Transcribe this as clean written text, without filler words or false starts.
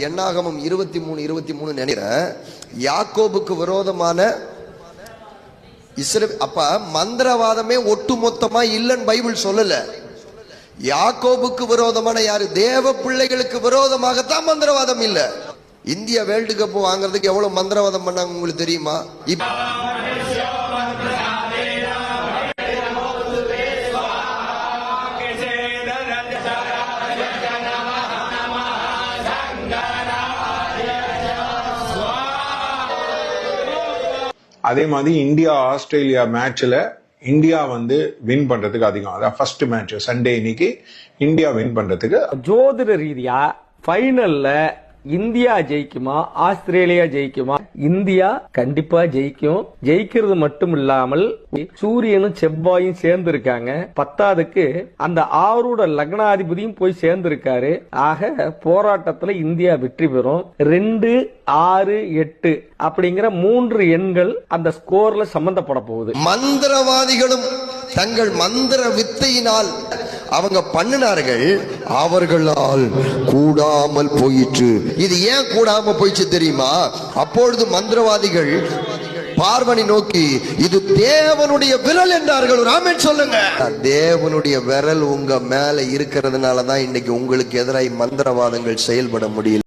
எண்ணாகமம் 23 நினைக்கிறேன். யாக்கோபுக்கு விரோதமான அப்ப மந்திரவாதமே ஒட்டுமொத்தமா இல்லைன்னு பைபிள் சொல்லல. யாக்கோபுக்கு விரோதமான யாரு? தேவ பிள்ளைகளுக்கு விரோதமாகத்தான் மந்திரவாதம் இல்ல. இந்தியா வேர்ல்டு கப் வாங்குறதுக்கு எவ்வளவு மந்திரவாதம் பண்ணாங்க உங்களுக்கு தெரியுமா? அதே மாதிரி இந்தியா ஆஸ்திரேலியா மேட்ச்ல இந்தியா வின் பண்றதுக்கு அதிகம். அதான் ஃபர்ஸ்ட் மேட்ச் சண்டே இன்னைக்கு இந்தியா வின் பண்றதுக்கு ஜோதிட ரீதியா ஃபைனல்ல இந்தியா ஜெயிக்குமா ஆஸ்திரேலியா ஜெயிக்குமா? இந்தியா கண்டிப்பா ஜெயிக்கும். ஜெயிக்கிறது மட்டும் இல்லாமல் சூரியனும் செவ்வாயும் சேர்ந்து இருக்காங்க. பத்தாவதுக்கு அந்த ஆரோட லக்னாதிபதியும் போய் சேர்ந்து இருக்காரு. ஆக போராட்டத்துல இந்தியா வெற்றி பெறும். 2, 6, 8 அப்படிங்கிற 3 எண்கள் அந்த ஸ்கோர்ல சம்பந்தப்பட போகுது. மந்திரவாதிகளும் தங்கள் மந்திர வித்தையினால் அவங்க பண்ணினார்கள், அவர்களால் கூடாமல் போயிற்று. இது ஏன் கூடாம போயிடுச்சு தெரியுமா? அப்பொழுது மந்திரவாதிகள் பார்வனை நோக்கி இது தேவனுடைய விரல் என்றார்கள். ஆமென் சொல்லுங்க. தேவனுடைய விரல் உங்க மேல இருக்கிறதுனாலதான் இன்னைக்கு உங்களுக்கு எதிராக மந்திரவாதங்கள் செயல்பட முடியல.